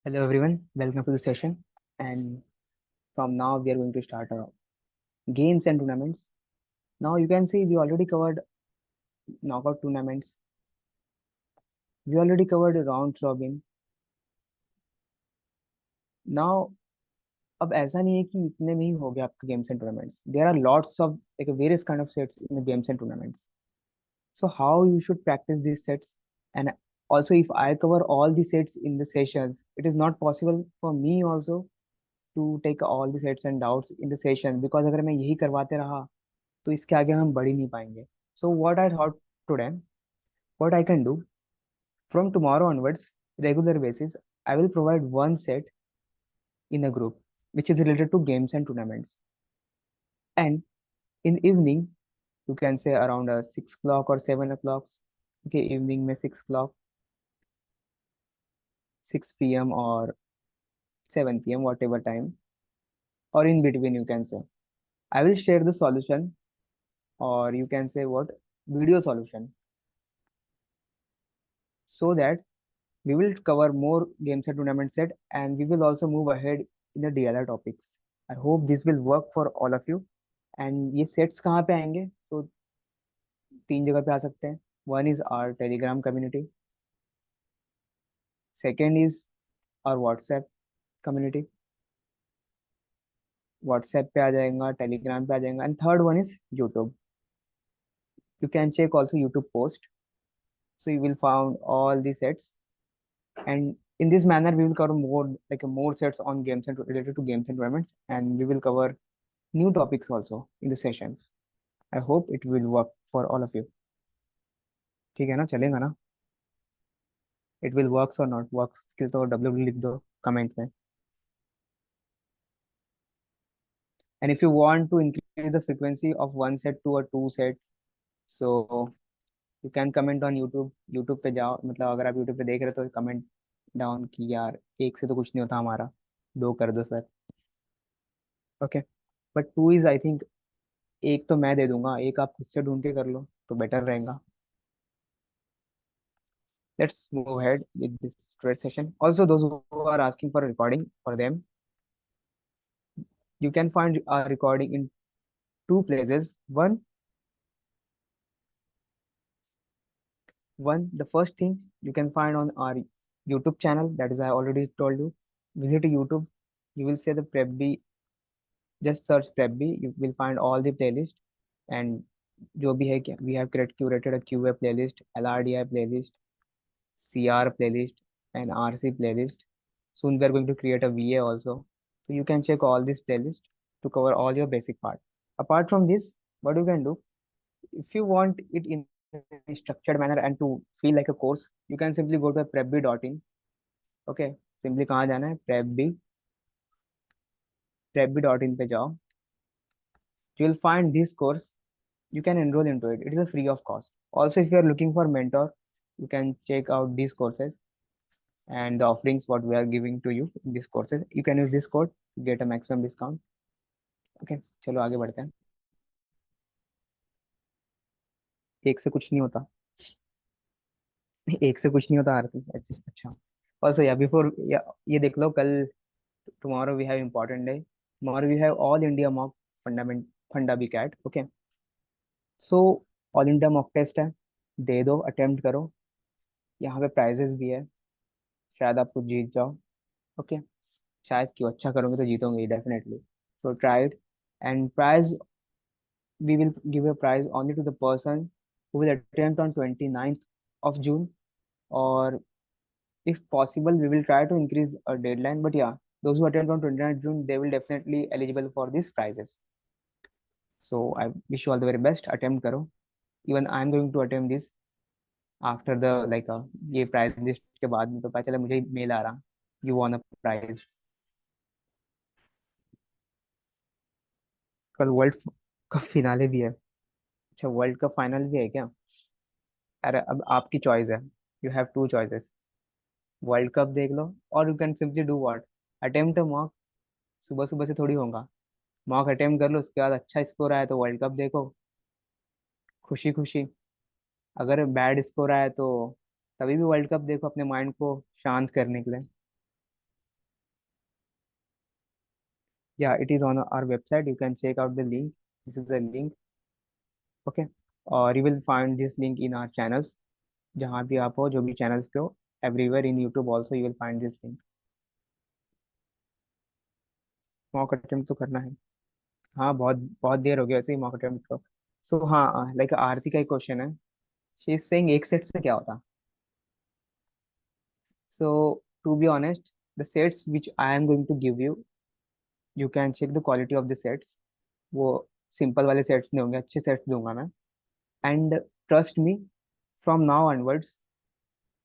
Hello everyone, welcome to the session. And from now we are going to start our games and tournaments. Now you can see we already covered knockout tournaments. We already covered round robin. Now अब ऐसा नहीं है कि इतने में ही हो गया आपका games and tournaments. There are lots of like various kind of sets in the games and tournaments. So how you should practice these sets, and also if I cover all the sets in the sessions, it is not possible for me also to take all the sets and doubts in the session, because अगर मैं यही करवाते रहा तो इसके आगे हम बढ़ ही नहीं पाएंगे. सो what I thought today, what I can do from tomorrow onwards, regular basis, I will provide one set in a group which is related to games and tournaments. And in evening, you can say around 6 o'clock or 7 o'clock. Okay, evening में 6 o'clock, 6 p.m. or 7 p.m., whatever time, or in between, you can say. I will share the solution, or you can say what, video solution, so that we will cover more games and tournament set, and we will also move ahead in the DLR topics. I hope this will work for all of you. And ये sets कहाँ पे आएंगे? तो तीन जगह पे आ सकते हैं. One is our Telegram community. Second is our WhatsApp community. WhatsApp पे आ जाएगा, Telegram पे आ जाएगा. And third one is YouTube. You can check also YouTube post. So you will find all the sets. And in this manner, we will cover more like more sets on games and related to games and tournaments. And we will cover new topics also in the sessions. I hope it will work for all of you. ठीक है ना, चलेगा ना? It will works or not works के तो W लिख दो comment में. And if you want to increase the frequency of one set to a two sets, so you can comment on YouTube. YouTube पे जाओ, मतलब अगर आप YouTube पे देख रहे हो तो कमेंट डाउन कि यार एक से तो कुछ नहीं होता हमारा, दो कर दो sir. Okay, but two is I think, एक तो मैं दे दूंगा, एक आप खुद से ढूंढ के कर लो तो बेटर रहेगा. Let's move ahead with this trade session. Also, those who are asking for a recording for them, you can find a recording in two places. One, the first thing you can find on our YouTube channel. That is, I already told you. Visit YouTube. You will see the Prep B. Just search Prep B. You will find all the playlist. And जो भी है, we have curated a QA playlist, LRDI playlist, CR playlist, and RC playlist. Soon we are going to create a VA also. So you can check all these playlists to cover all your basic part. Apart from this, what you can do, if you want it in a structured manner and to feel like a course, you can simply go to prepb.in. Okay, simply कहाँ जाना है? prepb.in पे जाओ. You will find this course. You can enroll into it. It is a free of cost. Also, if you are looking for mentor, you can check out these courses and the offerings what we are giving to you in these courses. You can use this code to get a maximum discount. Okay, चलो आगे बढ़ते हैं. एक से कुछ नहीं होता. एक से कुछ नहीं होता आरती. अच्छा अच्छा. ऑल्सो या बिफोर, ये देख लो कल, tomorrow we have important day. Tomorrow we have all India mock fundament funda B CAT. Okay, so all India mock test है, दे दो, अटेम्प्ट करो. यहाँ पे प्राइजेस भी है, शायद आप कुछ जीत जाओ. ओके, शायद क्यों, अच्छा करोगे तो जीतोगे definitely. So try it. And prize, we will give a prize only to the person who will attempt on 29th of June, or if possible we will try to increase a deadline, but yeah, those who attempt on 29th June, they will definitely eligible for these prizes. So I wish you all the very best. Attempt karo. Even I am going to attempt this after the like ये prize list के बाद में तो पता चला मुझे mail आ रहा, you von a prize. कल वर्ल्ड कप फिनाले भी है. अच्छा, वर्ल्ड कप फाइनल भी है क्या? अरे अब आपकी चॉइस है. You have two choices. World cup देख लो, और you can simply do what, attempt a mock. सुबह सुबह से थोड़ी होगा. मॉक अटेम्प्ट कर लो, उसके बाद अच्छा स्कोर आया तो वर्ल्ड कप देखो, खुशी खुशी. अगर बैड स्कोर आया तो तभी भी वर्ल्ड कप देखो, अपने माइंड को शांत करने के लिए. Yeah, it is on our website. You can check out the link. This is a link. Okay, or you will find this link in our channels. जहाँ भी आप हो, जो भी channels पे हो, everywhere in YouTube also you will find this link. Mock attempt तो करना है. हाँ, बहुत बहुत देर हो गई वैसे ही मॉक अटेम्प्ट को. सो हाँ, लाइक आरती का एक क्वेश्चन है. शी इज सेइंग एक सेट से क्या होता. So to be honest, the sets which I am going to give you, you can check the quality of the sets. वो सिंपल वाले सेट्स नहीं होंगे, अच्छे सेट्स दूंगा मैं. And trust me, from now onwards,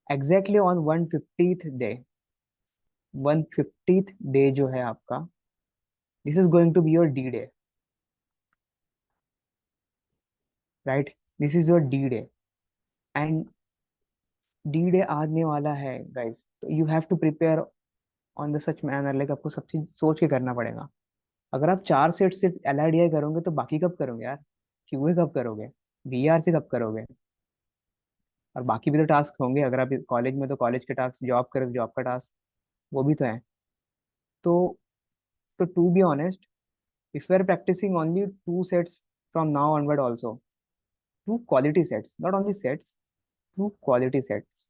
exactly on 150th day, 150th day जो है आपका, this is going to be your D day. Right, this is your D day. And D day आने वाला है गाइस, तो you have to prepare on the such manner. Like आपको सब चीज सोच के करना पड़ेगा. अगर आप 4 सेट सिर्फ एल आई डी आई करोगे तो बाकी कब करोगे यार. क्यूए कब करोगे, वी आर से कब करोगे. और बाकी भी तो टास्क होंगे. अगर आप कॉलेज में तो कॉलेज के टास्क, जॉब करो जॉब का टास्क, वो भी तो है. तो to be honest, if you are practising only 2 sets from now onward also, 2 quality sets, not only sets, 2 quality sets,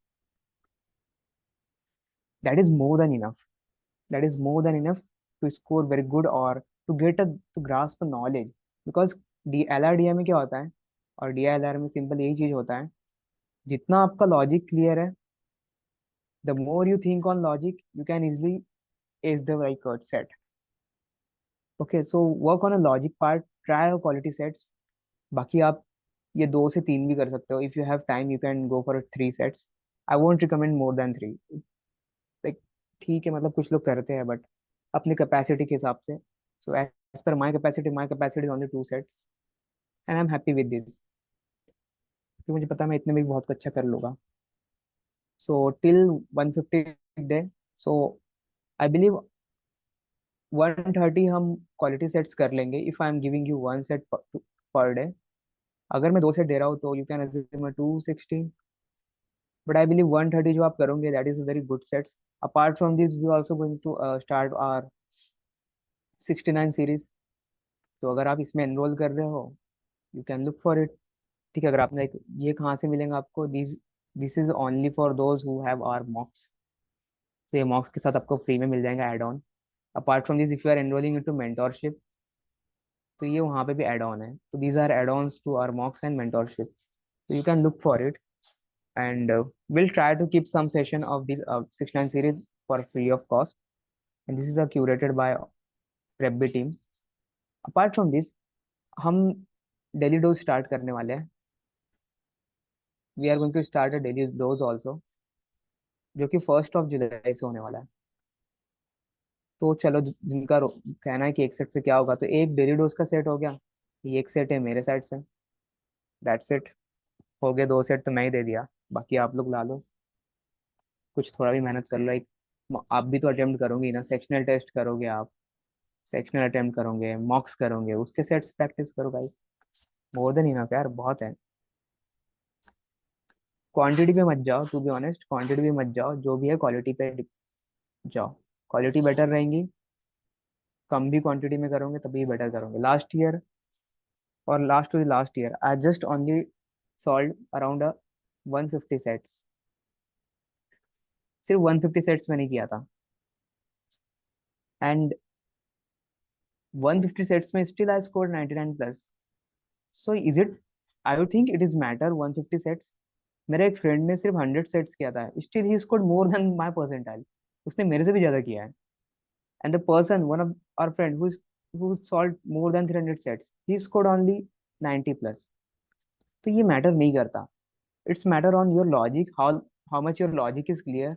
that is more than enough. That is more than enough to score very good or to grasp the knowledge. Because LRDI में क्या होता है, और DILR में simple यही चीज होता है. जितना आपका लॉजिक क्लियर है, the more you think on logic, you can easily ace the like set. Okay, so work on a logic part, try a quality sets. बाकी आप ये 2 से 3 भी कर सकते हो. If you have time, you can go for 3 sets. I won't recommend more than 3. Like, ठीक है, मतलब कुछ लोग करते हैं बट अपनी कैपेसिटी के हिसाब से. So as per my capacity only 2 sets, and I am happy with this. क्योंकि मुझे पता है मैं इतने में भी बहुत अच्छा कर लूंगा. So till 150 day, so I believe 130 हम क्वालिटी सेट्स कर लेंगे. If I am giving you 1 set per day, अगर मैं 2 सेट दे रहा हूँ तो you can assume 260. But I believe 130 जो आप करोगे, that is very good sets. Apart from this, we also going to start our 69 series. तो अगर आप इसमें एनरोल कर रहे हो, you can look for it. ठीक है, अगर आपने ये कहाँ से मिलेगा आपको, this this is only for those who have our mocks. तो ये मॉक्स के साथ आपको फ्री में मिल जाएगा add on. Apart from this, if you are enrolling into mentorship, तो ये वहाँ पे भी एड ऑन है. तो these are add ons to our mocks and mentorship. So you can look for it, and we'll try to keep some session of this 69 series for free of cost. And this is curated by Prepbee team. Apart from this, हम daily dose start करने वाले हैं. We are going to start a daily dose also, जो कि 1 जुलाई से होने वाला है. तो चलो, जिनका कहना है कि एक सेट से क्या होगा, तो एक डेली डोज का सेट हो गया. ये एक सेट है मेरे साइड से. That's it. हो गया 2 सेट तो मैं ही दे दिया. बाकी आप लोग ला लो, कुछ थोड़ा भी मेहनत कर लो. एक आप भी तो अटेम्प्ट करोगे ना, सेक्शनल टेस्ट करोगे आप, सेक्शनल अटेम्प्ट करोगे, मॉक्स करोगे, उसके सेट्स प्रैक्टिस करो गाइस. मोर देन इनफ यार, बहुत है. क्वांटिटी पे मत जाओ, टू बी ऑनेस्ट, क्वांटिटी पे मत जाओ. जो भी है क्वालिटी पे जाओ. क्वालिटी बेटर रहेंगी. कम भी क्वांटिटी में करोगे तभी बेटर करोगे. लास्ट ईयर और last year I just only solve around 150 sets. सिर्फ 150 सेट्स मैंने किया था. एंड 150 सेट्स में still I score 99 plus. So is it, I would think it is matter 150 sets. मेरे एक फ्रेंड ने सिर्फ 100 सेट्स किया था, still he scored more than my percentile. उसने मेरे से भी ज्यादा किया है. And the person, one of our friend who solved more than 300 sets, he scored only 90 plus. तो ये मैटर नहीं करता. It's matter on your logic, how much your logic is clear.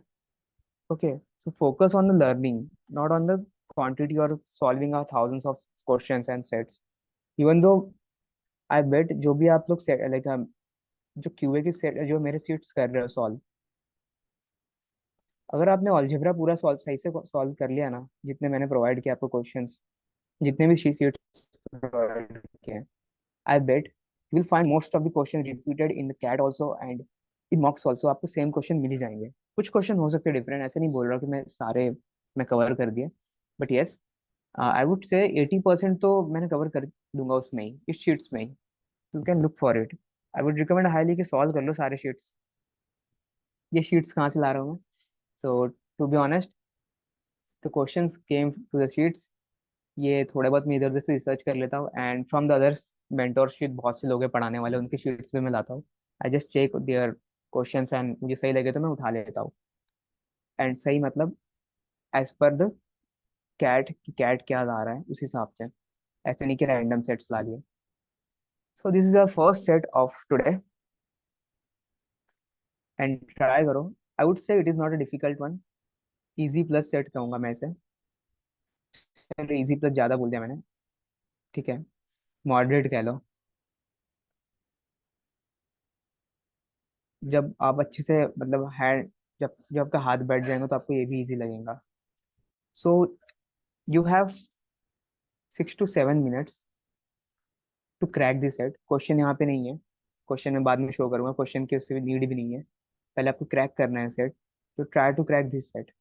Okay, so focus on the learning, not on the quantity और solving our thousands of questions and sets. Even though I बेट जो भी आप लोग like जो QA की set, जो मेरे seats कर रहे हो सॉल्व, अगर आपने अलजेब्रा पूरा सॉल्व सही से सॉल्व कर लिया ना, जितने मैंने प्रोवाइड किया आपको क्वेश्चंस, जितने भी सीट्स प्रोवाइड किए, I bet you will find most of the question repeated in the CAT also and in mocks also. आपको सेम क्वेश्चन मिल ही जाएंगे. कुछ क्वेश्चन हो सकते हैं डिफरेंट, ऐसे नहीं बोल रहा कि मैं सारे मैं कवर कर दिए, बट यस, आई वुड से 80% तो मैंने कवर कर दूंगा उसमें ही, इस शीट्स में ही। You can look for it. I would recommend highly कि सॉल्व कर लो सारे शीट्स। ये शीट्स कहाँ से ला रहा हूँ मैं? So to be honest, the questions came to the sheets. ये थोड़े बहुत मैं इधर उधर से रिसर्च कर लेता हूँ, and from the others mentorship बहुत से लोग हैं पढ़ाने वाले, उनके शीट्स भी मैं लाता हूँ। I just check their questions and मुझे सही लगे तो मैं उठा लेता हूँ। एंड सही मतलब as per the cat, cat क्या ला रहा है उस हिसाब से, ऐसे नहीं कि रैंडम सेट्स ला लिए। So this is our first set of today, and try करो। I would say it is not a difficult one. Easy plus set कहूंगा मैं इसे। चलो इजी प्लस ज्यादा बोल दिया मैंने, ठीक है, मॉडरेट कह लो। जब आप अच्छे से मतलब हैंड, जब आपका हाथ बैठ जाएगा तो आपको ये भी इजी लगेगा। So you have 6 to 7 minutes to crack this set. Question यहाँ पे नहीं है, क्वेश्चन मैं बाद में शो करूंगा, क्वेश्चन की उससे नीड भी नहीं है। पहले आपको क्रैक करना है सेट। तो try to crack this set.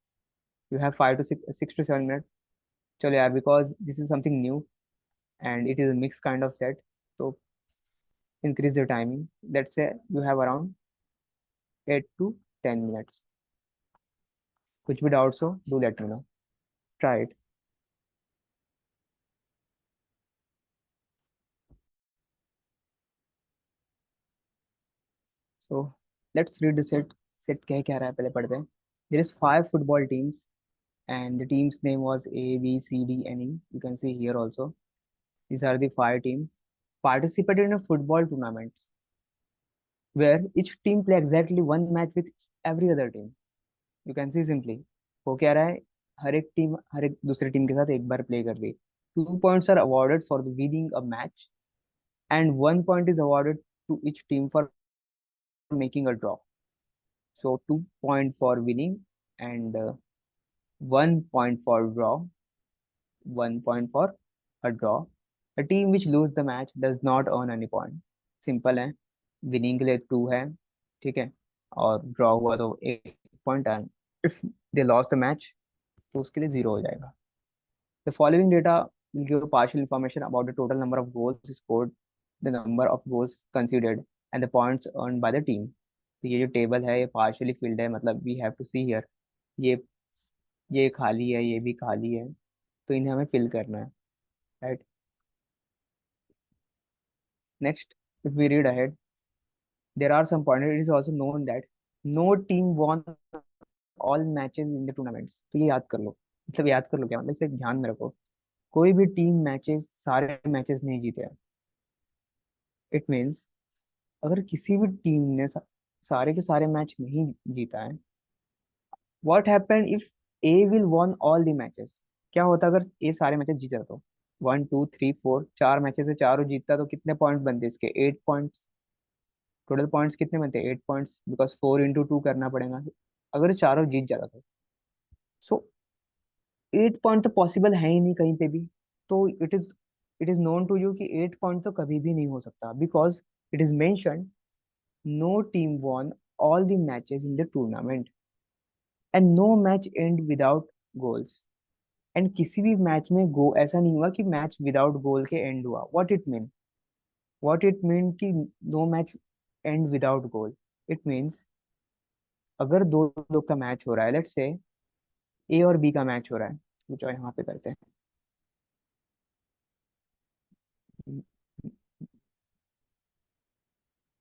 You have 5 to 6 to 7 minutes। चलो यार, because this is something new and it is mix kind of set, तो increase the timing. Let's say you have around 8 to 10 minutes। कुछ भी doubts हो do let me know. Try it. So let's read the set. Set क्या क्या रहा है पहले पढ़ते हैं। There is 5 football teams and the team's name was A, B, C, D, and E. You can see here also. These are the 5 teams participated in a football tournament where each team play exactly one match with every other team. You can see simply हो क्या रहा है, हर एक team हर एक दूसरी team के साथ एक बार प्ले कर रही। 2 points are awarded for the winning a match and 1 point is awarded to each team for making a draw. So 2 point for winning and 1 point for draw, 1 point for a draw. A team which lose the match does not earn any point. Simple है। Winning के लिए 2 है, ठीक है, और draw हुआ तो 1 point, and if they lost the match तो उसके लिए 0 हो जाएगा। The following data will give partial information about the total number of goals scored, the number of goals conceded, and the points earned by the team. तो ये जो table है ये पार्शियली फिल्ड है, मतलब we have to see here. ये खाली है, ये भी खाली है, तो इन्हें हमें फिल करना है, right. Next, if we read ahead, there are some pointers. It is also known that no team won all matches in the tournaments. तो ये याद कर लो। मतलब याद कर लो क्या मतलब, इसे ध्यान में रखो। कोई भी टीम मैचेस सारे मैचेस नहीं जीते हैं। इट मीन्स अगर किसी भी टीम ने सारे के सारे मैच नहीं जीता है, what happened if A will won all the matches. क्या होता अगर ए सारे मैचेस जीत जाता तो 1 2 3 4 4 मैचेस से चारों जीतता तो कितने पॉइंट बनते इसके? 8 पॉइंट्स। टोटल पॉइंट्स कितने बनते? 8 पॉइंट्स, बिकॉज 4 into 2 करना पड़ेगा अगर चारों जीत जाता तो। सो 8 पॉइंट तो पॉसिबल है ही नहीं कहीं पे भी। तो it is known to you कि 8 पॉइंट तो कभी भी नहीं हो सकता, because it is mention no team won all the matches in the tournament and no match end without goals. And किसी भी मैच में गो ऐसा नहीं हुआ कि मैच विदाउट गोल के एंड हुआ। व्हाट इट मीन कि no match end without goal. It means अगर दो लोग का मैच हो रहा है, लेट्स से ए और बी का मैच हो रहा है, जो यहाँ पे करते हैं,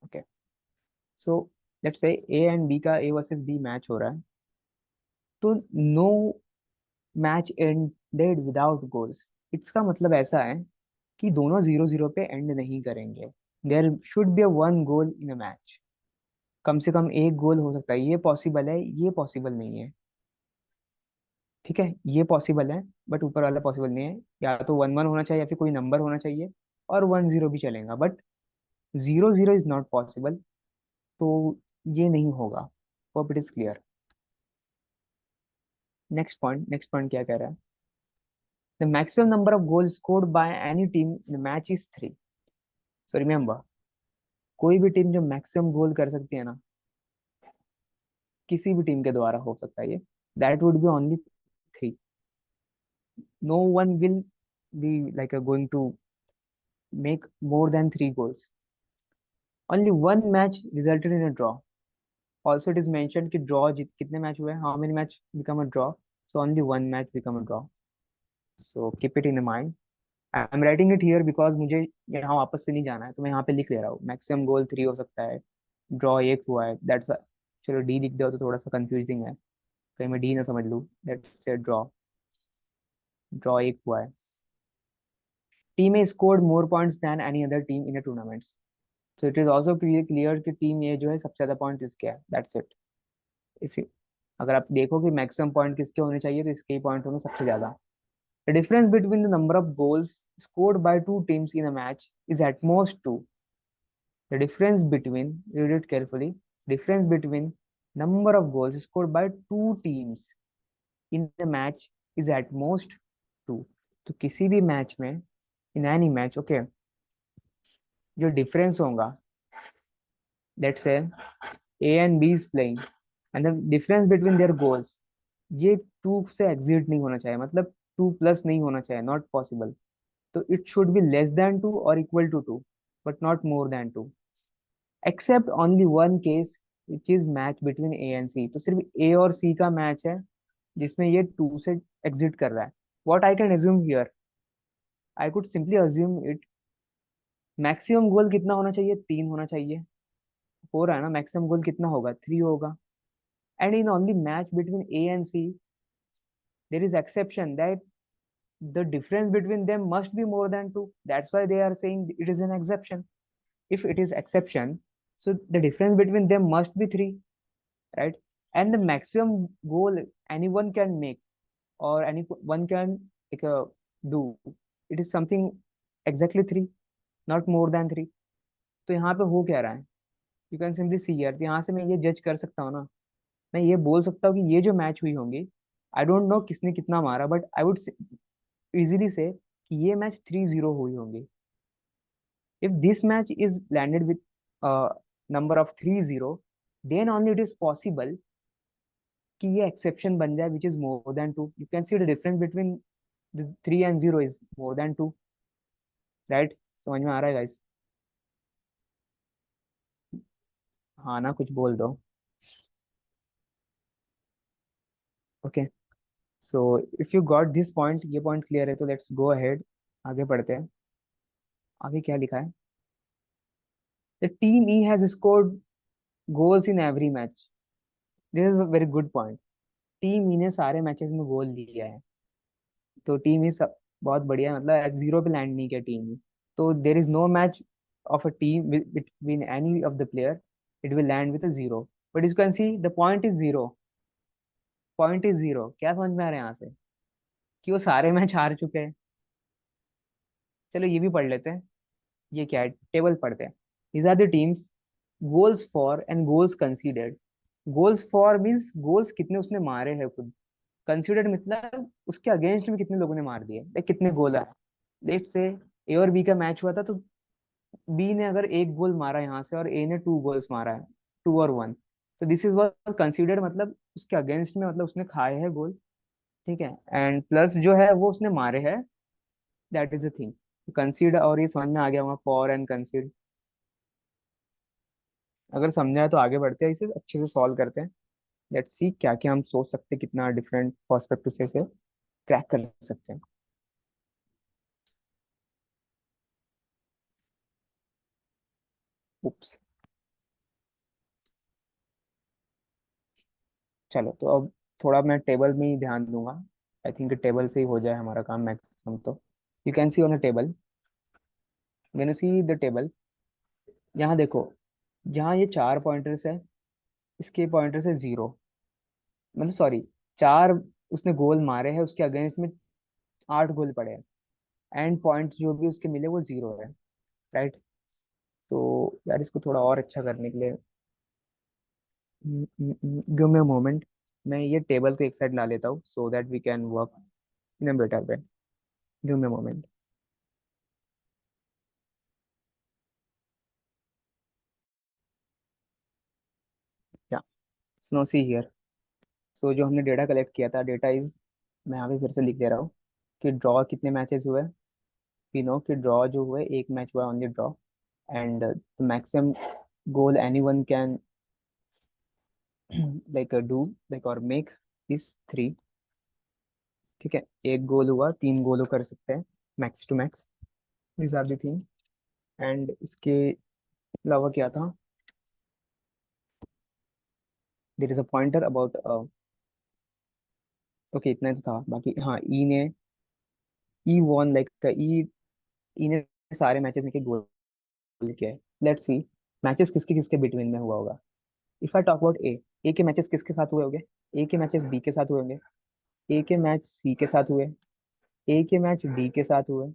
okay. So let's say A and B का, ए वर्सेस बी मैच हो रहा है, तो no match ended without goals. इसका मतलब ऐसा है कि दोनों 0-0 पे एंड नहीं करेंगे। There should be a 1 goal in a match. कम से कम एक गोल हो सकता है, ये पॉसिबल है, ये पॉसिबल नहीं है, ठीक है। ये पॉसिबल है बट ऊपर वाला पॉसिबल नहीं है। या तो 1-1 होना चाहिए या फिर कोई नंबर होना चाहिए, और 1-0 भी चलेगा, बट 0-0 इज नॉट पॉसिबल। तो ये नहीं होगा। Hope it is clear. Next point क्या कह रहा है? The maximum number of goal scored by any team in match is 3। So remember, कोई भी टीम जो मैक्सिमम गोल कर सकती है ना, किसी भी टीम के द्वारा हो सकता है ये, that would be only 3। no one will be like going to make more than 3 goals. Only one match resulted in a draw. Also, it is mentioned कि draw जीत कितने match हुए, how many match become a draw. So only one match become a draw. So keep it in mind. I'm writing it here because मुझे यहाँ वापस से नहीं जाना है, तो मैं यहाँ पे लिख ले रहा हूँ मैक्सिमम गोल 3 हो सकता है, ड्रॉ एक हुआ है, दैट्स, चलो डी लिख दो तो थोड़ा सा कंफ्यूजिंग है, कहीं मैं डी ना समझ लूँ, दैट्स से ड्रॉ, ड्रॉ एक हुआ है. Team A scored more points than any other team in a tournament. So it is also clear कि टीम ए जो है सबसे ज्यादा पॉइंट इसके है, दैट्स इट. इफ यू, अगर आप देखो कि मैक्सिमम पॉइंट किसके होने चाहिए तो इसके ही पॉइंट होंगे सबसे ज्यादा. The difference between the number of goals scored by two teams in a match is at most two. The difference between, read it carefully, difference between number of goals scored by two teams in a match is at most two. तो किसी भी match में, in any match, okay, जो difference होगा, let's say A and B is playing and the difference between their goals, ये 2 से exceed नहीं होना चाहिए, मतलब 2 प्लस नहीं होना चाहिए, not possible. तो it should be less than 2 or equal to 2, but not more than 2. Except only one case which is match between A and C. तो सिर्फ ए और सी का मैच है जिसमें ये 2 से एग्जिट कर रहा है. What I can assume here, I could simply assume it, maximum गोल कितना होना चाहिए, 3 होना चाहिए. हो रहा है ना, मैक्सिमम गोल कितना होगा, 3 होगा. And in only match between A and C there is exception that the difference between them must be more than 2. That's why they are saying it is an exception. If it is exception, so the difference between them must be 3, right? And the maximum goal anyone can make or anyone can like, do, it is something exactly 3, not more than 3. तो यहाँ पे हो क्या रहा है, you can simply सी यार, यहाँ से मैं ये जज कर सकता हूँ ना, मैं ये बोल सकता हूँ कि ये जो मैच हुई होंगी, आई डोंट नो किसने कितना मारा, बट आई वुड इजीली से कि ये मैच 3-0 हुई होंगी. If this match is landed with number of 3-0, then only it is possible कि ये एक्सेप्शन बन जाए which is more than 2. You can see the difference between the 3 and 0 is more than 2, right? समझ में आ रहा है गाइस? हाँ ना, कुछ बोल दो. Okay, so if you got this point, ये पॉइंट क्लियर है तो लेट्स गो अहेड, आगे बढ़ते हैं. आगे क्या लिखा है, the team E has scored goals in every match. This is a very good point. Team E ने सारे मैचेस में गोल लिया है, तो टीम ई सब बहुत बढ़िया, मतलब जीरो पे लैंड नहीं किया टीम ई. तो there is no match of a team between any of the player, it will land with a zero. But as you can see, the point is zero. Point is zero. क्या समझ में आ रहा है यहाँ से, कि वो सारे मैच हार चुके हैं. चलो ये भी पढ़ लेते हैं. ये क्या है, टेबल पढ़ते हैं. These are the teams, goals for and goals conceded. Goals for means goals कितने उसने मारे हैं खुद. Considered मतलब उसके अगेंस्ट में कितने लोगों ने मार दिए, कितने गोल आए. लेट से ए और बी का मैच हुआ था, तो बी ने अगर एक गोल मारा यहाँ से और ए ने 2 गोल्स मारा है, 2 और 1, तो दिस इज व्हाट कंसीडर्ड, मतलब उसके अगेंस्ट में, मतलब उसने खाए हैं गोल. ठीक है, एंड प्लस जो है वो उसने मारे हैं, दैट इज द थिंग. कंसीड, और ये समझ में आ गया होगा फॉर एंड कंसीड. अगर समझा है तो आगे बढ़ते हैं, इसे अच्छे से सॉल्व करते हैं. लेट्स सी क्या क्या हम सोच सकते हैं, कितना डिफरेंट पर्सपेक्टिव से इसे क्रैक कर सकते हैं. उप्स. चलो तो अब थोड़ा मैं टेबल में ही ध्यान दूंगा. आई थिंक टेबल से ही हो जाए हमारा काम मैक्सिमम. तो you can C on the table, when you see the table, यहाँ देखो, जहाँ ये 4 पॉइंटर्स है, इसके पॉइंटर्स है 0, मतलब सॉरी, 4 उसने गोल मारे हैं, उसके अगेंस्ट में 8 गोल पड़े हैं, एंड पॉइंट जो भी उसके मिले वो 0 है, राइट? तो यार इसको थोड़ा और अच्छा करने के लिए, गिव मी अ मोमेंट, मैं ये टेबल को एक साइड ला लेता हूँ so that we can work in a better way. Give me a moment. Yeah, so now see here. So जो हमने डेटा कलेक्ट किया था, डेटा इज, मैं यहाँ पे फिर से लिख दे रहा हूँ. कि ड्रॉ कितने मैचेस हुए. वी नो कि ड्रॉ जो हुए एक मैच हुआ, only draw. And maximum goal anyone can like do like और मेक इज 3. ठीक है, एक गोल हुआ, 3 गोल कर सकते हैं max to max. This are the thing. And इसके अलावा क्या था, there is a pointer about. Okay, इतना ही तो था. बाकी हाँ, ई ने ई वॉन लाइक ई ई ने सारे मैचेस में के गोल किया है. लेट्स सी मैचेस किसके किसके बिटवीन में हुआ होगा. इफ आई टॉक अबाउट ए के मैचेस किसके साथ हुए होंगे. ए के मैचेस बी के साथ हुए होंगे. ए के मैच सी के साथ हुए. ए के मैच डी के साथ हुए.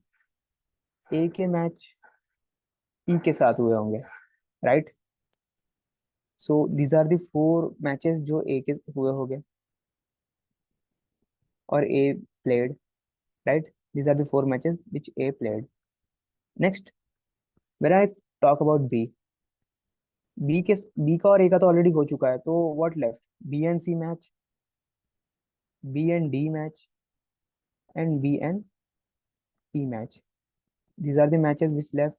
ए के मैच ई के साथ हुए होंगे. Right. So these are the 4 matches जो ए के हुए होंगे और A played. Right. These are the 4 matches which A played. Next, when I talk about B, B का और ए का तो ऑलरेडी हो चुका है. तो what left, B and C match, B and D match, and B and E match. These are the matches which left.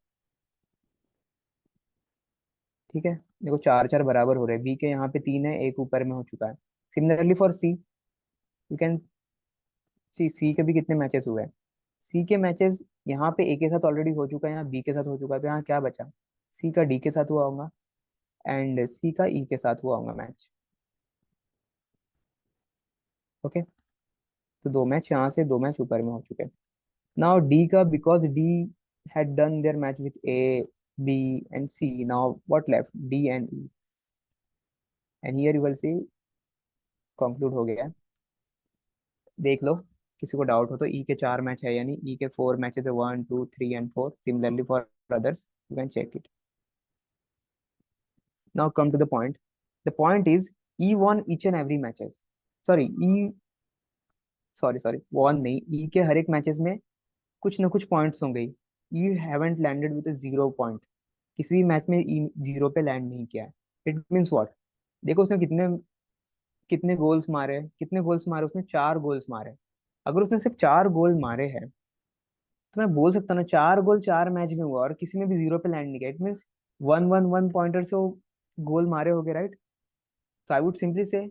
ठीक है, देखो चार चार बराबर हो रहे हैं. बी के यहाँ पे 3 है, एक ऊपर में हो चुका है. Similarly for C, you can see C C भी कितने मैचेस हुए हैं. सी के मैचेस यहाँ पे ए के साथ ऑलरेडी हो चुका है, यहाँ बी के साथ हो चुका है. तो यहाँ क्या बचा, सी का डी के साथ हुआ होगा एंड सी का ई के साथ हुआ होगा मैच. ओके, तो 2 मैच यहाँ से, 2 मैच ऊपर में हो चुके हैं. नाउ डी का, because D had done their match with A, B and C. Now what left? D and E. And here you will see conclude हो गया है. देख लो, किसी को डाउट हो तो ई के 4 मैच है, यानी ई के 4 मैचेस है, 1 2 3 and 4. Similarly for others you can check it. Now come to the point is E won each and every matches. Sorry E, sorry sorry, won नहीं, ई के हर एक मैचेस में कुछ ना कुछ पॉइंट्स होंगे. ई हैवेंट लैंडेड विद 0 पॉइंट. किसी भी मैच में ई 0 पे लैंड नहीं किया है. इट मीन्स व्हाट, देखो उसने कितने कितने गोल्स मारे, कितने गोल्स मारे उसने, 4 गोल्स मारे. अगर उसने सिर्फ 4 गोल मारे हैं तो मैं बोल सकता हूँ ना, 4 गोल 4 मैच में हुआ और किसी में भी 0 पे लैंड नहीं किया. इट मीन्स 1 1 1 पॉइंटर से वो गोल मारे होगे. राइट. तो आई वुड सिंपली से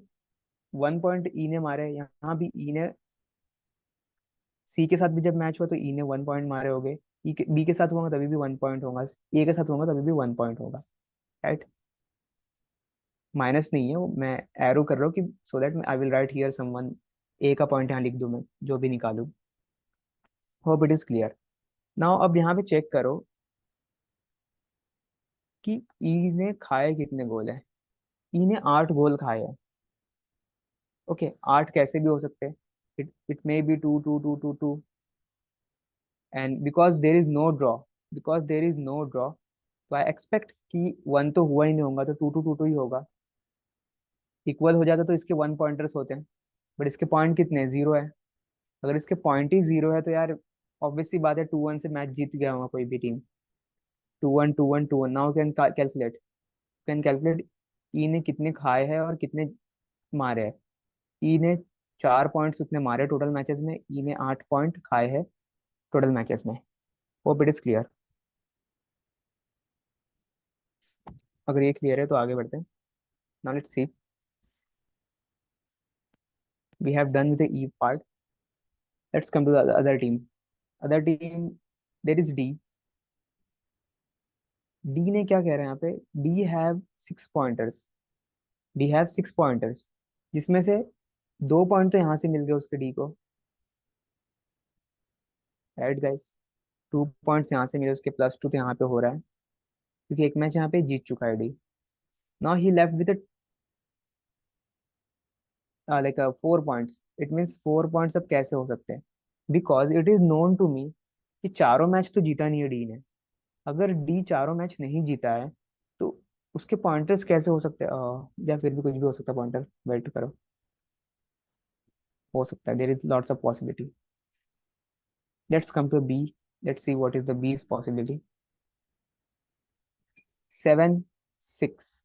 1 पॉइंट ई ने मारे. यहाँ भी ई ने, सी के साथ भी जब मैच हुआ तो ई ने 1 पॉइंट मारे होगे. ई के बी के साथ हुआ तभी भी 1 पॉइंट होगा. ए के साथ होगा तभी भी 1 पॉइंट होगा. राइट. माइनस नहीं है वो, मैं एरो कर रहा हूँ कि so that I will write here someone, A का पॉइंट यहाँ लिख दूं मैं, जो भी निकालूं. Hope it is clear. Now अब यहाँ पे चेक करो कि ई ने खाए कितने गोल है. ई ने 8 गोल खाए हैं. ओके, 8 कैसे भी हो सकते हैं. It may be 2 2 2 2 2. And because there is no draw, तो आई एक्सपेक्ट कि 1 तो हुआ ही नहीं होगा, तो 2 2 2 2 ही होगा. इक्वल हो जाता तो इसके 1 पॉइंटर्स होते हैं. बट इसके पॉइंट कितने हैं, 0 है. अगर इसके पॉइंट ही 0 है तो यार ऑब्वियस सी बात है, 2-1 से मैच जीत गया होगा कोई भी टीम. 2-1 2-1 2-1. नाउ कैन कैलकुलेट ई ने कितने खाए हैं और कितने मारे हैं. ई ने 4 पॉइंट्स उतने मारे टोटल मैचेस में. ई ने 8 पॉइंट खाए हैं टोटल मैचेस में. Hope it is clear. अगर ये क्लियर है तो आगे बढ़ते हैं. Now let's see, we have done with the E part. Let's come to the other team. Other team, there is D. D ने क्या कह रहे हैं यहाँ पे, D have 6 pointers. D have 6 pointers, जिसमें से 2 पॉइंट तो यहाँ से मिल गए उसके डी को. Right guys. 2 पॉइंट्स यहाँ से मिले उसके, +2 तो यहाँ पे हो रहा है क्योंकि एक मैच यहाँ पे जीत चुका है D. Now he left with like 4 points. It means 4 points अब कैसे हो सकते हैं, because it is known to me कि चारों मैच तो जीता नहीं है डी ने. अगर डी चारों मैच नहीं जीता है तो उसके पॉइंटर्स कैसे हो सकते हैं, या फिर भी कुछ भी हो सकता है पॉइंटर. वेट करो, हो सकता है, there is lots of possibility. Let's come to B. Let's see what is the B's possibility. 7 6.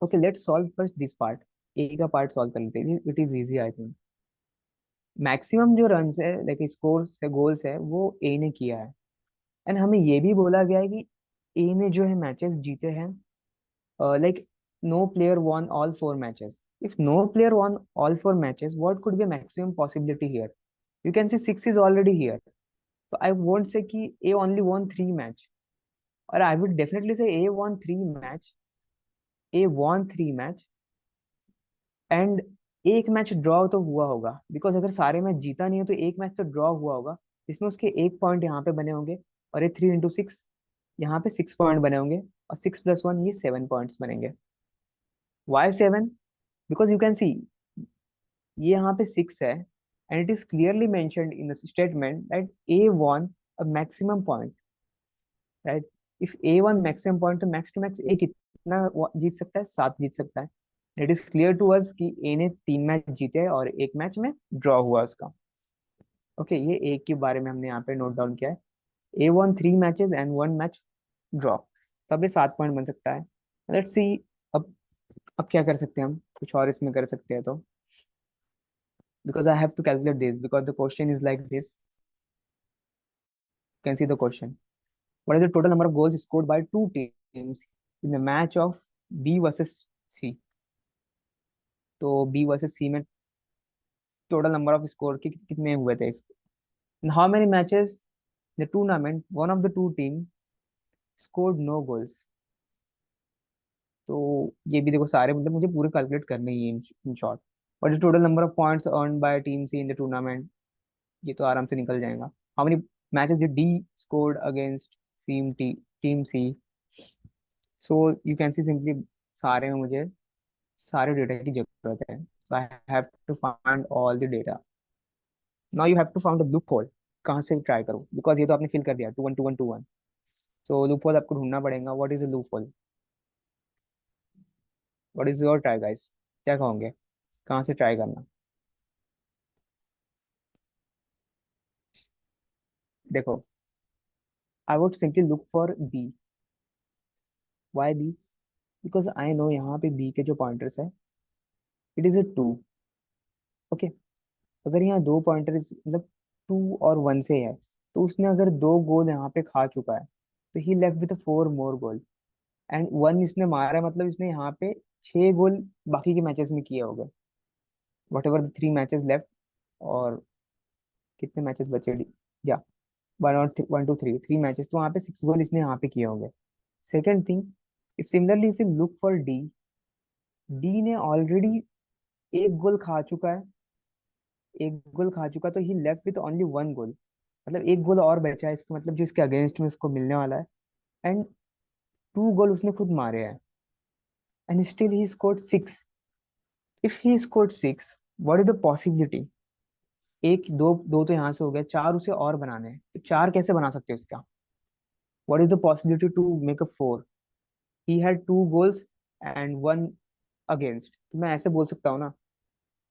Okay, let's solve first this part. A का पार्ट सॉल्व कर लेते हैं, it is easy I think. Maximum जो run है like scores है goals है वो ए ने किया है। एंड हमें ये भी बोला गया है कि ए ने जो है मैचेस जीते हैं, like no player won all 4 matches. If no player won all 4 matches, what could be a maximum possibility here? You can say six is already here. So I won't say कि A only won 3 match, or I would definitely say A won 3 match. A won 3 match, and एक match draw तो हुआ होगा, because अगर सारे match जीता नहीं है तो एक मैच तो ड्रॉ हुआ होगा। इसमें उसके एक पॉइंट यहाँ पे बने होंगे, और ये 3 into 6, यहाँ पे 6 पॉइंट बने होंगे, और 6 + 1 ये 7 पॉइंट्स बनेंगे। Why 7? Because you can see ये यहाँ पे 6 है, and it is clearly mentioned in the statement that A won a maximum point, right? If A won maximum point, तो मैक्स टू मैक्स ए कितना जीत सकता है? 7 जीत सकता है। It is clear to us कि ए ने 3 मैच जीते हैं और एक मैच में ड्रॉ हुआ उसका। ओके, ये ए के बारे में हमने यहाँ पे नोट डाउन किया है। A won 3 matches and 1 match draw, तब ये 7 पॉइंट बन सकता है। Let's see. अब अब क्या कर सकते हैं हम? कुछ और इसमें कर सकते हैं तो, because I have to calculate this, because the question is like this. You can see the question. What is the total number of goals scored by two teams in the match of B versus C? तो B versus C में total number of score के कितने हुए थे? How many matches the tournament one of the two team scored no goals? तो ये भी देखो सारे, मतलब मुझे पूरे कैलकुलेट करने ही है in short. What is total number of points earn by team C in the tournament? ये तो आराम से निकल जाएगा। How many matches did D scored against team C? So you can see simply, सारे में मुझे सारे डेटा की जरूरत है, so I have to find all the data. Now you have to find the loophole. कहाँ से try करूँ, बिकॉज ये तो आपने फिल कर दिया 2 1 2 1 2 1। सो लूप होल आपको ढूंढना पड़ेगा। What is the loophole? What is your try guys? क्या कहोगे? कहाँ से ट्राई करना? देखो, I would simply look for B. Why B? Because I know यहाँ पे बी के जो पॉइंटर्स है, इट इज a 2। ओके, अगर यहाँ दो पॉइंटर्स मतलब 2 और 1 से है, तो उसने अगर 2 गोल यहाँ पे खा चुका है, तो ही left with 4 more goal. And 1 इसने मारा है, मतलब इसने यहाँ पे 6 गोल बाकी के मैचेस में किए होंगे, what ever the 3 matches left. और कितने मैचेस बचे? या 1 और 1 2 3 3 मैचेस, तो वहाँ पे 6 गोल इसने यहाँ पे किए होंगे। Second thing, if similarly if you look for D, D ने ऑलरेडी 1 गोल खा चुका है। 1 गोल खा चुका, तो ही लेफ्ट विद ओनली 1 गोल। मतलब 1 गोल और बचा है, इसका मतलब जो इसके अगेंस्ट में उसको मिलने वाला है। एंड 2 गोल उसने खुद मारे हैं, and still he scored 6। If he scored 6, what is the possibility? एक दो दो तो यहाँ से हो गया, 4 उसे और बनाने हैं, तो 4 कैसे बना सकते हो इसका? What is the possibility to make a 4? He had 2 goals and 1 against, तो मैं ऐसे बोल सकता हूँ ना,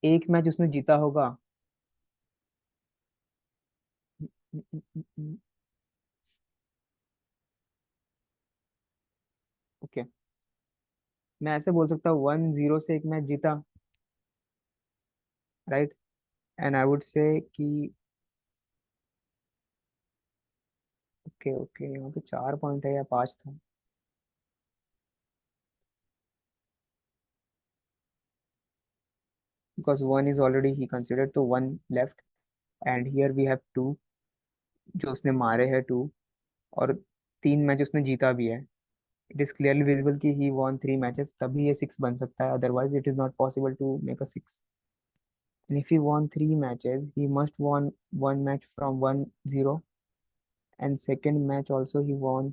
एक मैच उसने जीता होगा। ओके, मैं ऐसे बोल सकता हूँ 1-0 से एक मैच जीता, राइट? एंड आई वुड से कि ओके ओके, यहाँ पे 4 पॉइंट है या 5 था? Because 1 is already he considered, तो 1 left, and here we have 2 जो उसने मारे हैं 2, और 3 मैच उसने जीता भी है। इट इज क्लियरली विजिबल कि ही वॉन 3 मैचेस, तभी ये 6 बन सकता है, otherwise it is not possible to make a 6। And if he won 3 matches, he must won 1 match from 1-0, and second match also he won.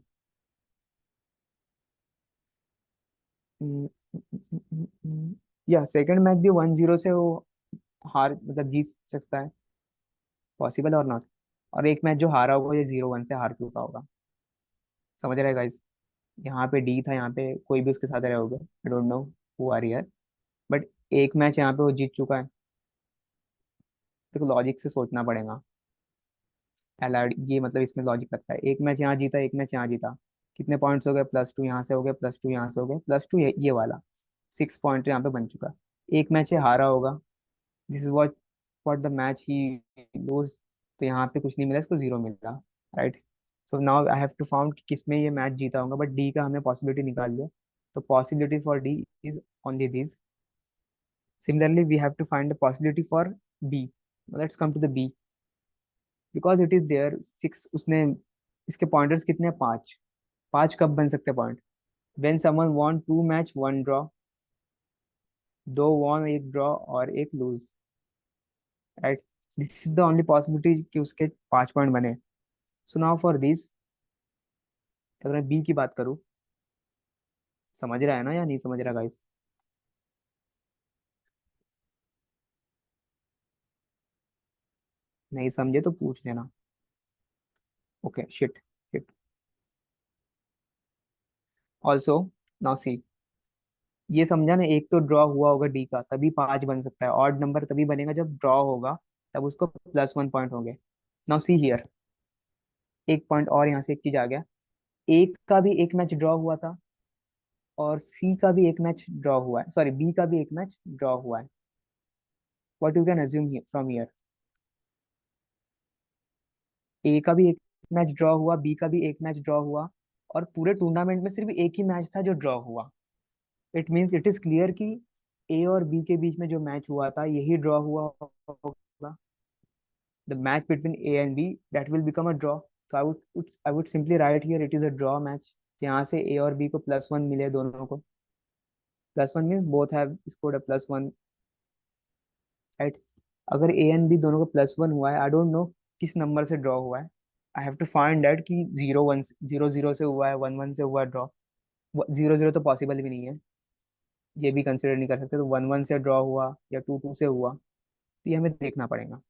या सेकेंड मैच भी 1-0 से वो हार मतलब जीत सकता है, पॉसिबल और नॉट। और एक मैच जो हारा होगा, ये 0-1 से हार चुका होगा। समझ रहे गाइस? यहाँ पे डी था, यहाँ पे कोई भी उसके साथ रहे होगे, I don't know who are here, but एक मैच यहाँ पे वो जीत चुका है। देखो लॉजिक से सोचना पड़ेगा। एलआर ये मतलब इसमें लॉजिक लगता है, एक मैच यहाँ जीता, एक मैच यहाँ जीता, कितने पॉइंट्स हो गए? +2 यहाँ से हो गए, +2 यहाँ से हो गए, +2 ये वाला 6 पॉइंट यहाँ पे बन चुका। एक मैच ये हारा होगा, this is what for the match he lose, तो यहाँ पे कुछ नहीं मिला, इसको जीरो मिला, right. So now I have to found कि किसमें ये मैच जीता होगा, बट डी का हमने पॉसिबिलिटी निकाल लिया। तो possibility for D is only this. Similarly we have to find the possibility for B. Let's come to the B, because it is there six, उसने, इसके पॉइंटर्स कितने हैं, पांच। पांच कब बन सकते हैं point, when someone won two match one draw, दो वॉन एक ड्रॉ और एक lose, right. This is the only possibility कि उसके पांच पॉइंट बने। सो नाउ फॉर दिस, अगर मैं बी की बात करूं, समझ रहा है ना या नहीं समझ रहा गाइस? नहीं समझे तो पूछ लेना। Okay, shit shit. Also, now see, ये समझा ना, एक तो ड्रॉ हुआ होगा डी का, तभी पांच बन सकता है। ऑड नंबर तभी बनेगा जब ड्रॉ होगा, तब उसको प्लस वन पॉइंट होंगे। नाउ सी हियर, एक पॉइंट और यहाँ से एक चीज आ गया, एक का भी एक मैच ड्रॉ हुआ था, और सी का भी एक मैच ड्रॉ हुआ है, सॉरी बी का भी एक मैच ड्रॉ हुआ है। What you can assume from here, A का भी एक मैच ड्रॉ हुआ, बी का भी एक मैच ड्रॉ हुआ, और पूरे टूर्नामेंट में सिर्फ एक ही मैच था जो ड्रॉ हुआ। It means it is clear कि ए और बी के बीच में जो मैच हुआ था यही ड्रॉ हुआ होगा। The match between A and B, that will become a draw. तो I would simply write here it is a draw match. यहाँ से ए और बी को प्लस वन मिले दोनों को, plus one means both have scored a plus one, right. अगर ए and B दोनों को प्लस वन हुआ है, आई डोंट नो किस नंबर से ड्रॉ हुआ है। I have to find that कि जीरो वन, जीरो जीरो से हुआ है, वन वन से हुआ है ड्रॉ। जीरो जीरो तो पॉसिबल भी नहीं है, ये भी कंसिडर नहीं कर सकते। तो वन वन से ड्रॉ हुआ या टू टू से हुआ, तो ये हमें देखना पड़ेगा।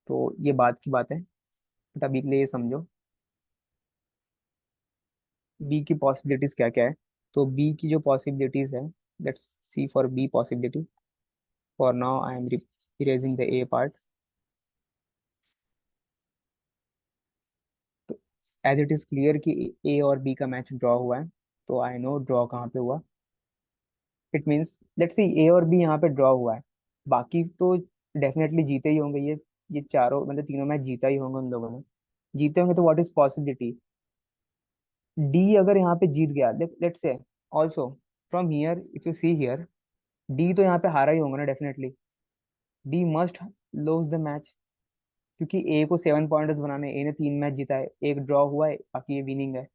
तो ये बात की बात है, बट अभी के लिए ये समझो बी की पॉसिबिलिटीज क्या क्या है। तो बी की जो पॉसिबिलिटीज है, let's C for be possibility. For now I am erasing the A part. तो एज इट इज क्लियर कि ए और बी का मैच ड्रॉ हुआ है, तो आई नो ड्रॉ कहाँ पे हुआ। इट मीन्स लेट्स सी ए और बी यहाँ पे ड्रॉ हुआ है, बाकी तो डेफिनेटली जीते ही होंगे ये चारों, मतलब तीनों मैच जीता ही होंगे उन लोगों ने, जीते होंगे। तो व्हाट इज पॉसिबिलिटी, डी अगर यहाँ पे जीत गया, let's say also, from here if you see here, D तो यहाँ पे हारा ही होगा ना definitely. D must lose the match, क्योंकि ए को सेवन पॉइंटर्स बनाने, ए ने तीन मैच जीता है, एक ड्रॉ हुआ है, बाकी ये विनिंग है।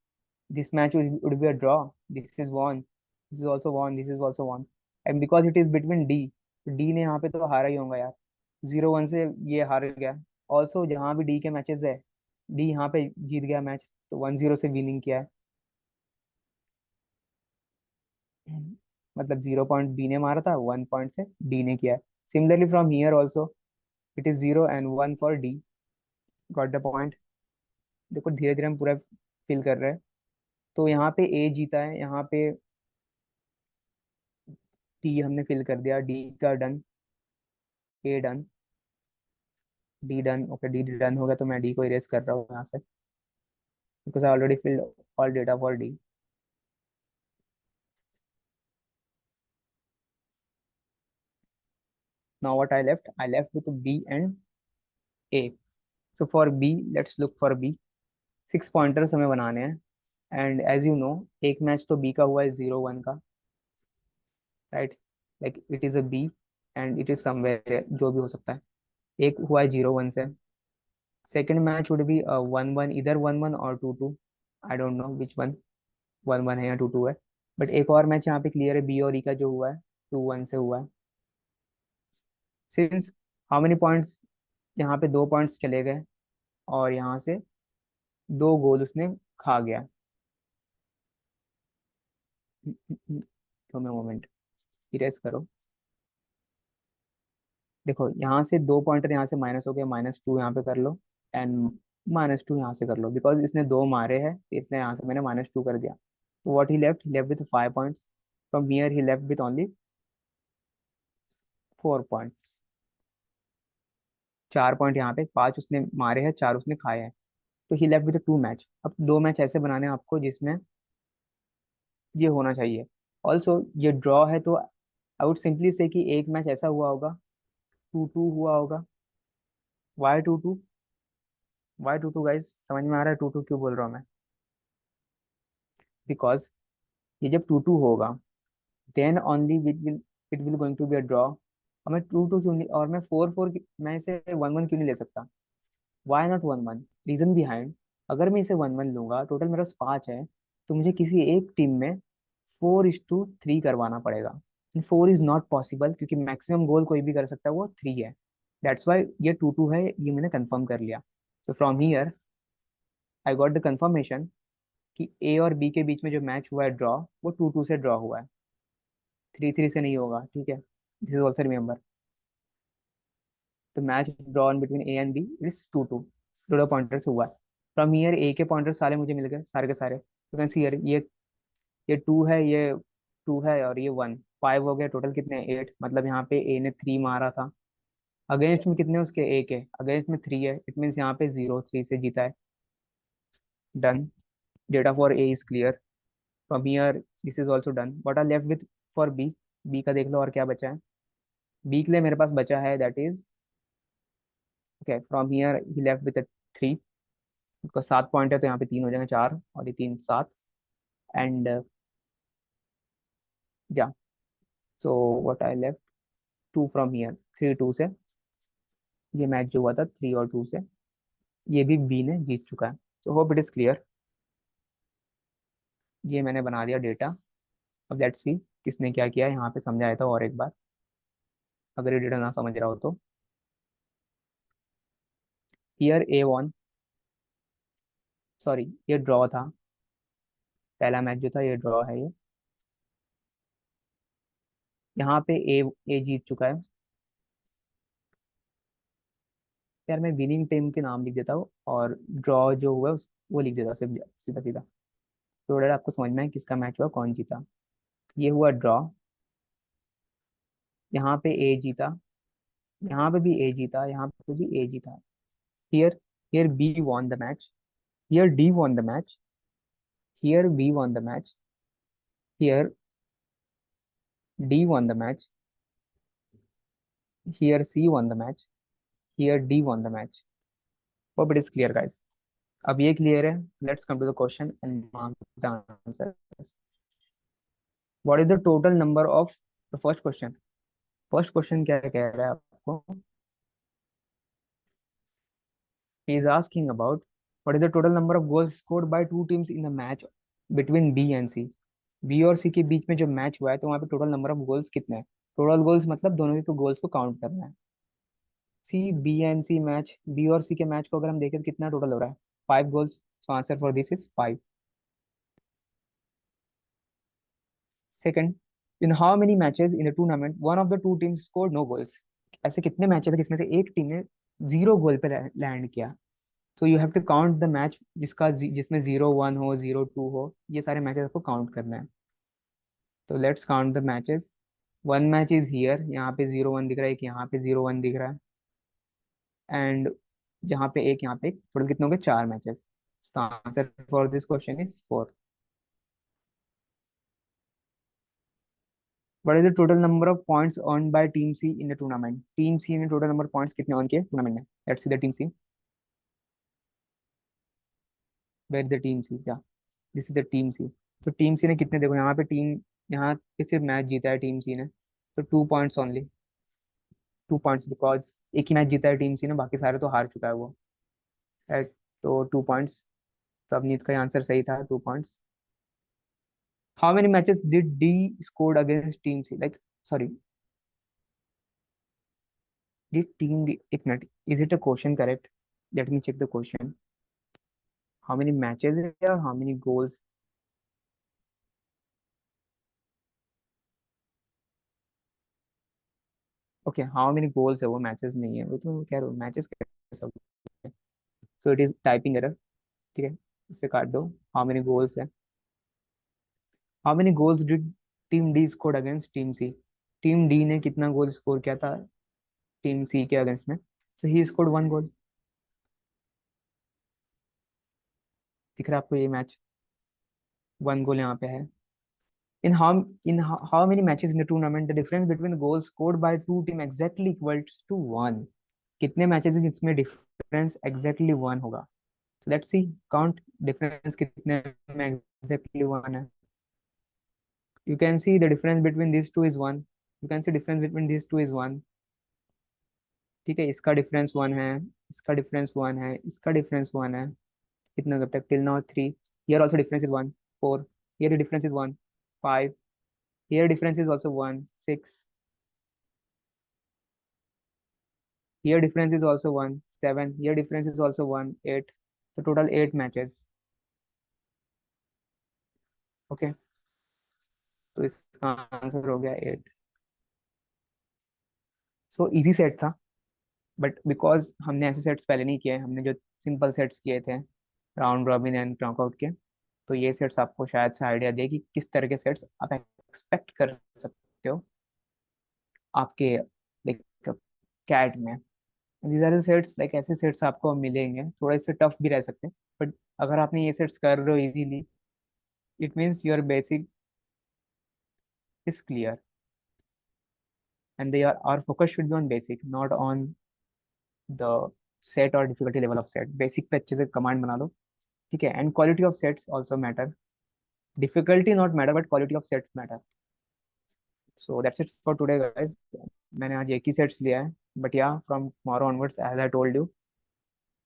This match would be a draw. This is won. This is also won. This is also won. And because it is between D, तो D ने यहाँ पे तो हारा ही होगा यार, जीरो वन से ये हार गया। ऑल्सो जहाँ भी डी के मैचेस है, डी यहाँ पे जीत गया मैच, तो वन जीरो से विनिंग किया है। मतलब जीरो पॉइंट बी ने मारा था, वन पॉइंट से डी ने किया है। Similarly from here also it is zero and one for D. Got ड पॉइंट। देखो धीरे धीरे हम पूरा फिल कर रहे हैं। तो यहाँ पे ए जीता है, यहाँ पे डी हमने फिल कर दिया, डी का done, A done, D done. Okay, D done हो गया, तो मैं डी को इरेज कर रहा हूँ यहाँ से, because I already filled all data for D. Now what I left with B and A. So for B, let's look for B. Six pointers हमें बनाने हैं, एंड एज यू नो एक मैच तो बी का हुआ है zero one का, right. Like it is a B and it is somewhere, जो भी हो सकता है। एक हुआ है जीरो वन से। Second match would be one one, इधर वन वन और two two, I don't know which one, one one है या टू टू है। बट एक और मैच यहाँ पे क्लियर है, बी और ई का जो हुआ है, टू वन से हुआ है। सिंस हाउ मेनी पॉइंट्स, यहाँ पे दो पॉइंट्स चले गए, और यहाँ से दो गोल उसने खा गया। तो मैं मोमेंट इरेज करो। देखो यहाँ से दो पॉइंटर यहाँ से माइनस हो गए, माइनस टू यहाँ पे कर लो, एंड माइनस टू यहाँ से कर लो, बिकॉज इसने दो मारे हैं, इसलिए यहाँ से मैंने माइनस टू कर दिया। तो what he left with five points. From here he left with only four points. चार पॉइंट यहाँ पे, पांच उसने मारे हैं, चार उसने खाए हैं। तो ही लेफ्ट विद टू मैच। अब दो मैच ऐसे बनाने हैं आपको जिसमें ये होना चाहिए। ऑल्सो ये ड्रॉ है, तो आई वुड सिंपली से कि एक मैच ऐसा हुआ होगा टू हुआ होगा। Why two two? Why two two guys, समझ में आ रहा है टू टू क्यों बोल रहा हूँ मैं? बिकॉज ये जब टू टू होगा, then only it will going to be a draw. और मैं टू टू क्यों नहीं, और मैं फोर फोर, मैं इसे वन वन क्यों नहीं ले सकता? Why not one one? Reason behind, अगर मैं इसे वन वन लूंगा, टोटल मेरे पास पाँच है, तो मुझे किसी एक टीम में 4:3 करवाना पड़ेगा। फोर इज नॉट पॉसिबल, क्योंकि मैक्सिमम गोल कोई भी कर सकता है, वो थ्री है। दैट्स वाई ये टू टू है, ये मैंने कंफर्म कर लिया। So from here I got the confirmation कि ए और बी के बीच में जो मैच हुआ है ड्रॉ, वो टू टू से ड्रॉ हुआ है, थ्री थ्री से नहीं होगा, ठीक है? This is also remember. तो match drawn between A and B is two two, two pointer से हुआ है। फ्रॉम हियर ए के पॉइंटर सारे मुझे मिल गए, सारे के सारे। यू कैन सी हियर, ये टू है, ये टू है, और ये वन, फाइव हो गया। टोटल कितने? एट। मतलब यहाँ पे ए ने थ्री मारा था। अगेंस्ट में कितने उसके? ए के अगेंस्ट में थ्री है, इट मीन्स यहाँ पे जीरो, थ्री से जीता है। Done. Data for A is clear. From here this is also done. What are left with for B? B का देख लो और क्या बचा है। बी के लिए मेरे पास बचा है, that is okay, from here he left with three. उसका 7 पॉइंट है, तो यहाँ पे तीन हो जाएंगे, चार और ये तीन, सात। And yeah, so what I left, two from here, three two से ये मैच जो हुआ था, थ्री और टू से, ये भी बी ने जीत चुका है। तो होप इट इज क्लियर। ये मैंने बना दिया डेटा। अब लेट्स सी किसने क्या किया, यहाँ पे समझाया था और एक बार, अगर ये डेटा ना समझ रहा हो तो। हियर ए वन, सॉरी ये ड्रॉ था, पहला मैच जो था ये ड्रॉ है ये। यहाँ पे ए जीत चुका है। यार मैं विनिंग टीम के नाम लिख देता हूँ, और ड्रॉ जो हुआ है वो लिख देता सिर्फ, सीधा सीधा। तो डेटा आपको समझ में है किसका मैच हुआ, कौन जीता। ये हुआ ड्रॉ। यहाँ पे ए जीता, यहाँ पे भी ए जीता, यहाँ पे भी ए जीता। Here, here B won the match, here D won the match, here B won the match, here D won the match, here C won the match, here D won the match. Hope it is clear guys. अब ये clear है, let's come to the question and mark the answer. What is the total number of the first question? First question क्या कह रहा है आपको? He is asking about what is the total number of goals scored by two teams in the match between B and C. B और C के बीच में जो match हुआ है, तो वहाँ पे टोटल नंबर ऑफ गोल्स कितने हैं? टोटल गोल्स मतलब दोनों के गोल्स को काउंट करना है। C B and C match, B और सी के मैच को अगर हम देखें तो कितना टोटल हो रहा है? 5 goals. So answer for this is 5। Second, in how many matches in the tournament one of the two teams scored no goals? ऐसे कितने मैचेस है जिसमें से एक टीम ने जीरो गोल पे लैंड किया? तो you have to count the match जिसमें 0-1 हो, 0-2 हो, ये सारे मैचेस आपको काउंट करना है। तो let's count the matches. One match is here, यहाँ पे 0-1 दिख रहा है, एक यहाँ पे 0-1 दिख रहा है, एंड जहाँ पे एक, यहाँ पे एक, टोटल कितने हो गए? चार मैचेस। तो answer for this question is four. What is the total number of points earn by team C in the tournament? Team C ने टोटल नंबर पॉइंट्स कितने अर्न किए टूर्नामेंट में? Let's see the team C. Where the team C? क्या, this is the team C. तो team C ने कितने, देखो यहाँ पे टीम, यहाँ पे सिर्फ मैच जीता है टीम सी ने, तो 2 पॉइंट्स ओनली। 2 पॉइंट्स, बिकॉज एक ही मैच जीता है टीम सी ने, बाकी सारे तो हार चुका है वो। राइट, तो 2 पॉइंट्स। तो अवनीत का आंसर सही था, 2 points. How many matches did D scored against team C, like, sorry, did team D, एक minute, is it a question correct? Let me check the question. How many matches है और how many goals? Okay, how many goals है, वो matches नहीं है, वो तो कह रहा हूँ मैचेस कैसे। So it is typing error, ठीक है, इसे काट दो। हाउ मेनी गोल्स है, how many goals did team D scored against team C? Team D ने कितना गोल स्कोर किया था टीम सी के अगेंस्ट में? तो ही स्कोर्ड 1 गोल। दिख रहा है आपको ये मैच? 1 गोल यहाँ पे है। in how many matches in the tournament the difference between goals scored by two team exactly equals to one? कितने मैचेस इसमें डिफरेंस एग्जैक्टली वन होगा? लेट्स सी, काउंट डिफरेंस कितने में एग्जैक्टली वन है. You can see the difference between these two is one. You can see difference between these two is one. ठीक है, इसका difference one है, इसका डिफरेंस वन है, इसका डिफरेंस वन है. कितना कब तक? Till now three. Here also difference is one. Four. Here difference is one. Five. Here difference is also one. Six. Here difference is also one. Seven. Here difference is also one. Eight. तो total eight matches. Okay, तो इसका answer हो गया eight. So easy set था, but because हमने ऐसे sets पहले नहीं किए, हमने जो सिंपल सेट्स किए थे राउंड रॉबिन एंड नॉकआउट के, तो ये सेट्स आपको शायद से आइडिया दे कि किस तरह के सेट्स आप एक्सपेक्ट कर सकते हो आपके लाइक कैट में. दीज आर सेट्स, लाइक ऐसे सेट्स आपको मिलेंगे, थोड़े से टफ भी रह सकते हैं, बट अगर आपने ये सेट्स कर रहे हो easily, it means your basic is clear, and their focus should be on basic, not on the set or difficulty level of set. Basic पे अच्छे से कमांड बना लो, ठीक है. And quality of sets also matter. Difficulty not matter, but quality of sets matter. So that's it for today guys. मैंने आज एक ही सेट्स लिया है, but yeah from tomorrow onwards, as I told you,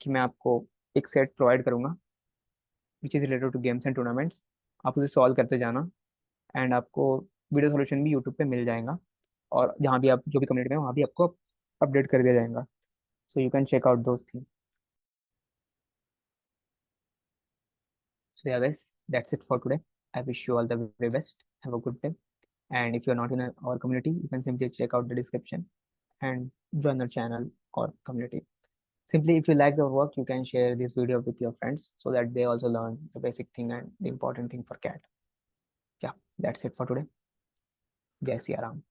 कि मैं आपको एक सेट प्रोवाइड करूंगा which is related to games and tournaments. आप उसे सॉल्व करते जाना, एंड आपको वीडियो सोल्यूशन भी यूट्यूब पे मिल जाएगा, और जहाँ भी आप जो भी कम्युनिटी में वहाँ भी आपको अपडेट कर दिया जाएगा. So you can check out those thing. So yeah guys, that's it for today. I wish you all the very best. Have a good day. And if you're not in our community, you can simply check out the description and join the channel or community. Simply, if you like the work, you can share this video with your friends so that they also learn the basic thing and the important thing for cat. Yeah, that's it for today. Jai Siya Ram.